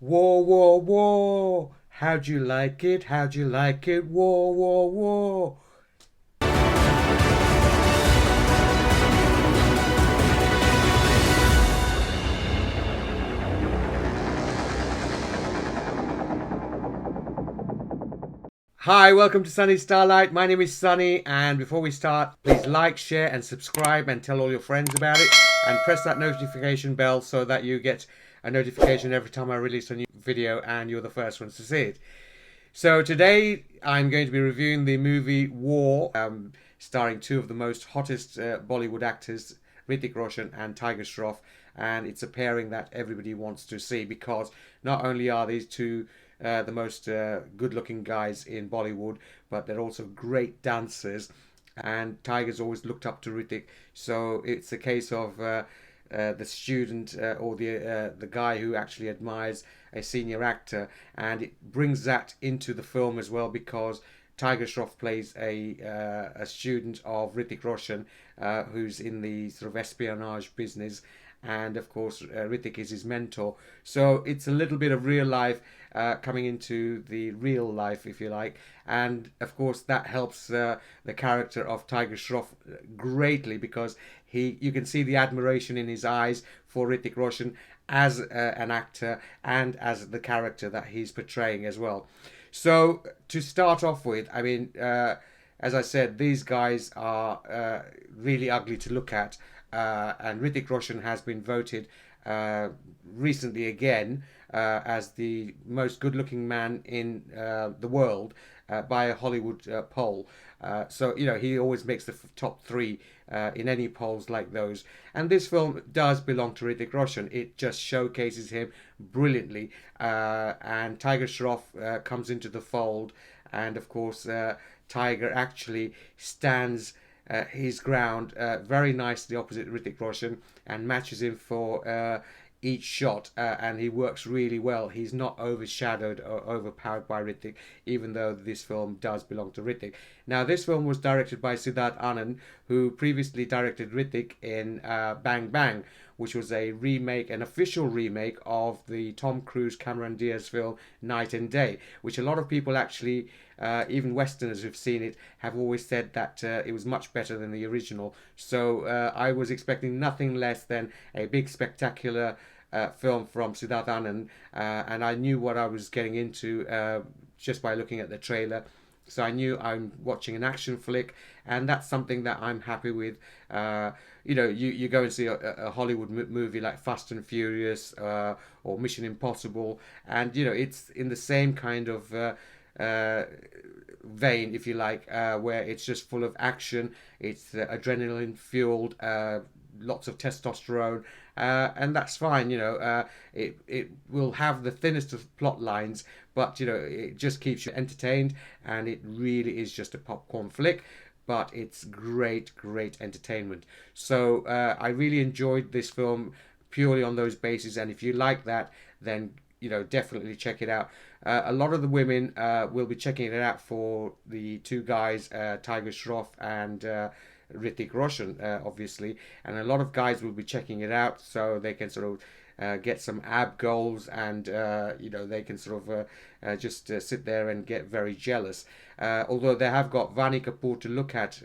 War, war, war. How'd you like it? How'd you like it? War, war, war. Hi, welcome to Sunny Starlight. My name is Sunny, and before we start, please like, share, and subscribe, and tell all your friends about it, and press that notification bell so that you get a notification every time I release a new video, and you're the first ones to see it. So today I'm going to be reviewing the movie War, starring two of the most hottest Bollywood actors, Hrithik Roshan and Tiger Shroff, and it's a pairing that everybody wants to see because not only are these two the most good-looking guys in Bollywood, but they're also great dancers, and Tiger's always looked up to Hrithik, so it's a case of the student or the guy who actually admires a senior actor, and it brings that into the film as well because Tiger Shroff plays a student of Hrithik Roshan, who's in the sort of espionage business, and of course Hrithik is his mentor. So it's a little bit of real life coming into the real life, if you like, and of course that helps the character of Tiger Shroff greatly because you can see the admiration in his eyes for Hrithik Roshan as an actor and as the character that he's portraying as well. So to start off with, I mean, as I said, these guys are really ugly to look at, and Hrithik Roshan has been voted recently again as the most good-looking man in the world by a Hollywood poll. So you know he always makes the top three in any polls like those. And this film does belong to Hrithik Roshan. It just showcases him brilliantly, and Tiger Shroff comes into the fold, and of course Tiger actually stands his ground very nicely opposite Hrithik Roshan and matches him for each shot, and he works really well. He's not overshadowed or overpowered by Hrithik, even though this film does belong to Hrithik. Now, this film was directed by Siddharth Anand, who previously directed Hrithik in Bang Bang, which was a remake, an official remake of the Tom Cruise Cameron Diaz film Night and Day, which a lot of people actually, even Westerners who've seen it, have always said that it was much better than the original. So I was expecting nothing less than a big spectacular film from Siddharth Anand, and I knew what I was getting into just by looking at the trailer. So I knew I'm watching an action flick, and that's something that I'm happy with. You know, you go and see a Hollywood movie like Fast and Furious or Mission Impossible, and you know it's in the same kind of vein, if you like, where it's just full of action. It's adrenaline fueled, lots of testosterone, and that's fine. You know, it will have the thinnest of plot lines, but you know it just keeps you entertained, and it really is just a popcorn flick. But it's great, great entertainment. So I really enjoyed this film purely on those bases, and if you like that, then you know definitely check it out. A lot of the women will be checking it out for the two guys, Tiger Shroff and Hrithik Roshan, obviously, and a lot of guys will be checking it out so they can sort of get some ab goals, and you know they can sort of just sit there and get very jealous. Although they have got VAANI Kapoor to look at,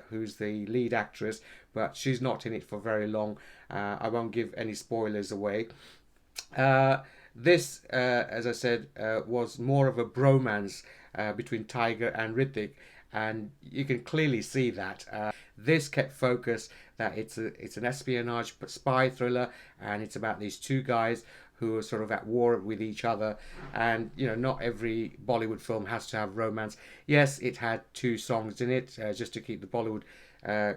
who's the lead actress, but she's not in it for very long. I won't give any spoilers away. This, as I said, was more of a bromance between Tiger and Hrithik, and you can clearly see that. This kept focus that it's an espionage spy thriller, and it's about these two guys who are sort of at war with each other. And you know, not every Bollywood film has to have romance. Yes, it had two songs in it just to keep the Bollywood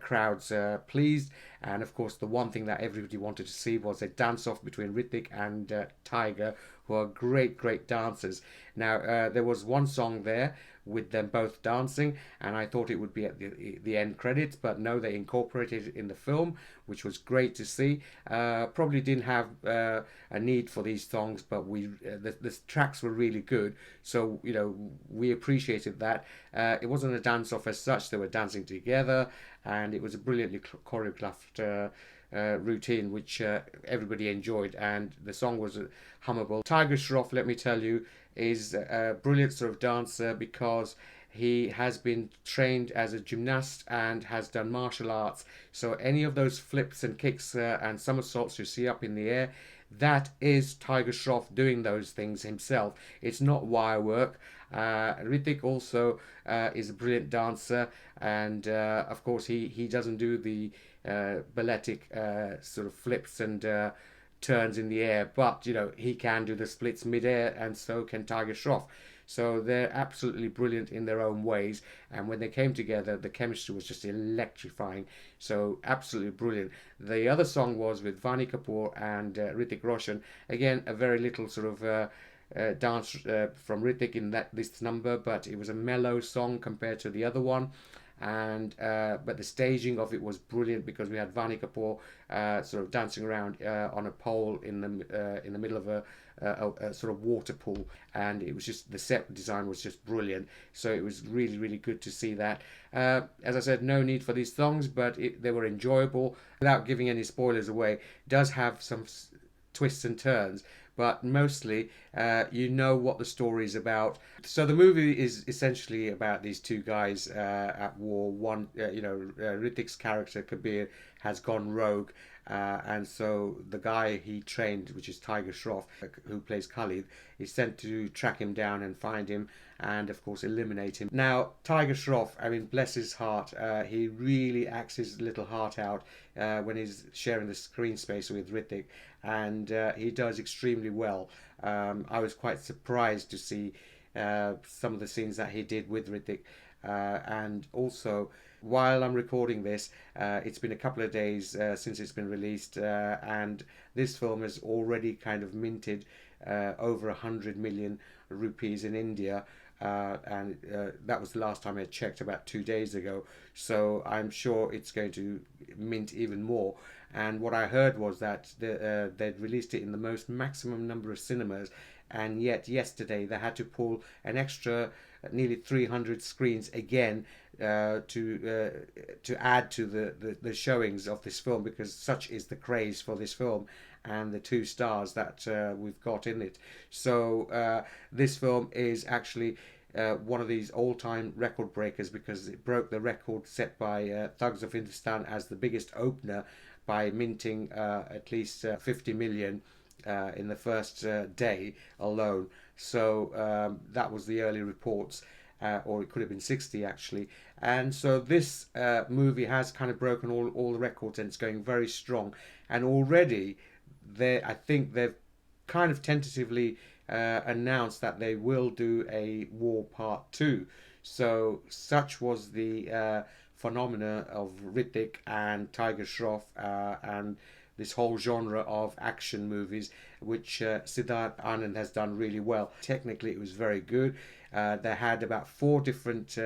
crowds pleased. And of course, the one thing that everybody wanted to see was a dance off between Hrithik and Tiger, who are great, great dancers. Now, there was one song there with them both dancing, and I thought it would be at the end credits, but no, they incorporated it in the film, which was great to see. Probably didn't have a need for these songs, but the tracks were really good, so you know we appreciated that. It wasn't a dance off as such; they were dancing together, and it was a brilliantly choreographed routine, which everybody enjoyed, and the song was hummable. Tiger Shroff, let me tell you, is a brilliant sort of dancer because he has been trained as a gymnast and has done martial arts. So any of those flips and kicks and somersaults you see up in the air, that is Tiger Shroff doing those things himself. It's not wire work. Hrithik also is a brilliant dancer, and of course he doesn't do the balletic sort of flips and turns in the air, but he can do the splits mid-air, and so can Tiger Shroff. So they're absolutely brilliant in their own ways, and when they came together, the chemistry was just electrifying. So absolutely brilliant. The other song was with VAANI Kapoor and Hrithik Roshan. Again, a very little sort of dance from Hrithik in this number, but it was a mellow song compared to the other one. And but the staging of it was brilliant because we had VAANI Kapoor sort of dancing around on a pole in the middle of a sort of water pool, and it was just, the set design was just brilliant. So it was really, really good to see that. As I said, no need for these songs, but they were enjoyable. Without giving any spoilers away, it does have some twists and turns, but mostly you know what the story is about. So the movie is essentially about these two guys at war. One, Hrithik's character Kabir has gone rogue, and so the guy he trained, which is Tiger Shroff, who plays Khalid, is sent to track him down and find him, and of course eliminate him. Now Tiger Shroff, I mean, bless his heart, he really acts his little heart out when he's sharing the screen space with Hrithik, and he does extremely well. I was quite surprised to see some of the scenes that he did with Hrithik, and also while I'm recording this, it's been a couple of days since it's been released, and this film has already kind of minted over 100 million rupees in India. And that was the last time I checked, about 2 days ago. So I'm sure it's going to mint even more. And what I heard was that they'd released it in the most maximum number of cinemas, and yet yesterday they had to pull an extra nearly 300 screens again to add to the showings of this film, because such is the craze for this film and the 2 stars that we've got in it. So this film is actually one of these all-time record breakers, because it broke the record set by Thugs of Hindustan as the biggest opener by minting at least 50 million in the first day alone. So that was the early reports, or it could have been 60 actually. And so this movie has kind of broken all the records, and it's going very strong. And already I think they've kind of tentatively announced that they will do a War Part 2. So such was the phenomena of Hrithik and Tiger Shroff and this whole genre of action movies, which SIDDARTH Anand has done really well. Technically it was very good. They had about 4 different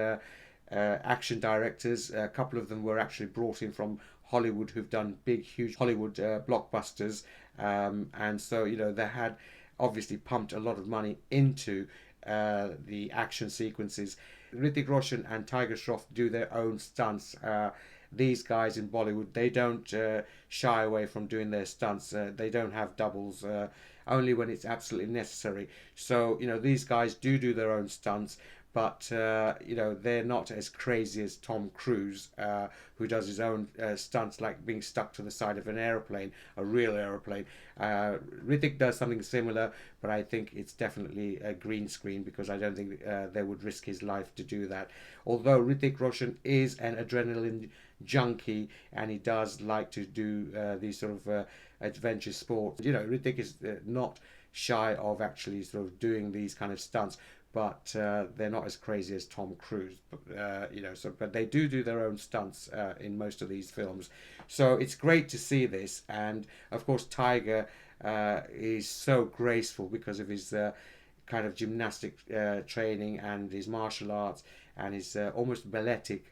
action directors. A couple of them were actually brought in from Hollywood, who've done big, huge Hollywood blockbusters, and so they had obviously pumped a lot of money into the action sequences. Hrithik Roshan and Tiger Shroff do their own stunts. These guys in Bollywood, they don't shy away from doing their stunts. They don't have doubles, only when it's absolutely necessary. So these guys do their own stunts, but they're not as crazy as Tom Cruise, who does his own stunts, like being stuck to the side of an aeroplane, a real aeroplane. Hrithik does something similar, but I think it's definitely a green screen, because I don't think they would risk his life to do that. Although Hrithik Roshan is an adrenaline junkie, and he does like to do these sort of adventure sports. Hrithik is not shy of actually sort of doing these kind of stunts, but they're not as crazy as Tom Cruise. But they do their own stunts in most of these films. So it's great to see this, and of course Tiger is so graceful because of his kind of gymnastic training and his martial arts, and his almost balletic.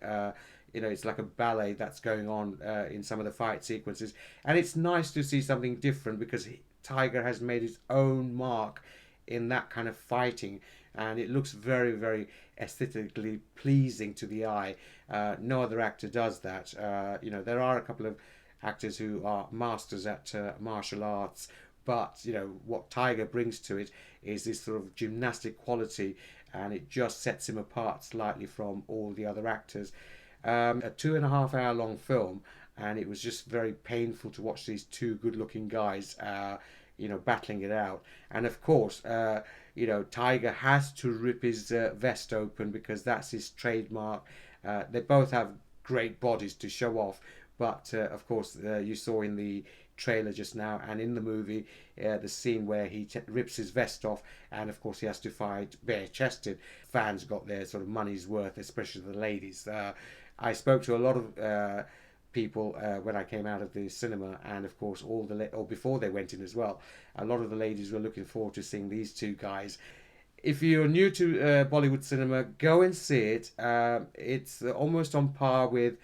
It's like a ballet that's going on in some of the fight sequences, and it's nice to see something different, because Tiger has made his own mark in that kind of fighting, and it looks very, very aesthetically pleasing to the eye. No other actor does that. There are a couple of actors who are masters at martial arts. But what Tiger brings to it is this sort of gymnastic quality, and it just sets him apart slightly from all the other actors. A 2.5 hour long film, and it was just very painful to watch these two good looking guys battling it out. And of course, Tiger has to rip his vest open because that's his trademark. They both have great bodies to show off, but of course, you saw in the trailer just now and in the movie the scene where he rips his vest off, and of course he has to fight bare chested. Fans got their sort of money's worth, especially the ladies. I spoke to a lot of people when I came out of the cinema, and of course or before they went in as well, a lot of the ladies were looking forward to seeing these two guys. If you're new to Bollywood cinema, go and see it. It's almost on par with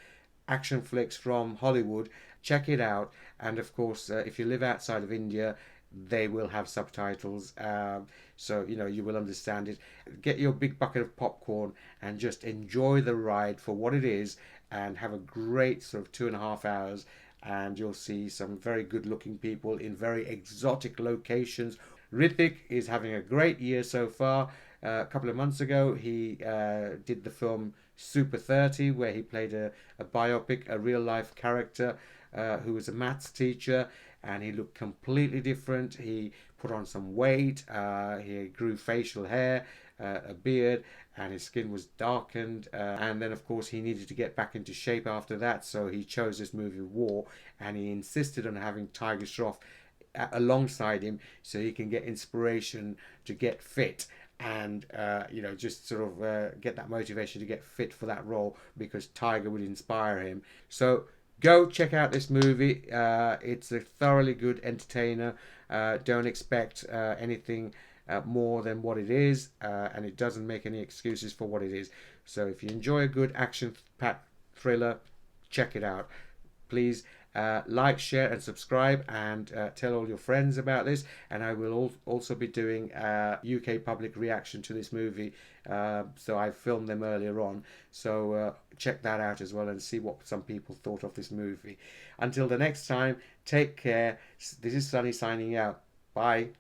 action flicks from Hollywood. Check it out. And of course, if you live outside of India, they will have subtitles, so you will understand it. Get your big bucket of popcorn and just enjoy the ride for what it is, and have a great sort of 2.5 hours, and you'll see some very good looking people in very exotic locations. Hrithik is having a great year so far. A couple of months ago, he did the film Super 30, where he played a biopic, a real life character who was a maths teacher, and he looked completely different. He put on some weight, he grew facial hair, a beard, and his skin was darkened. And then, of course, he needed to get back into shape after that, so he chose this movie War, and he insisted on having Tiger Shroff alongside him so he can get inspiration to get fit, and just sort of get that motivation to get fit for that role, because Tiger would inspire him. So go check out this movie. It's a thoroughly good entertainer. Don't expect anything more than what it is, and it doesn't make any excuses for what it is. So if you enjoy a good action-packed thriller, check it out. Please like, share, and subscribe, and tell all your friends about this. And I will also be doing UK public reaction to this movie. So I filmed them earlier on. So check that out as well and see what some people thought of this movie. Until the next time, take care. This is Sunny signing out. Bye.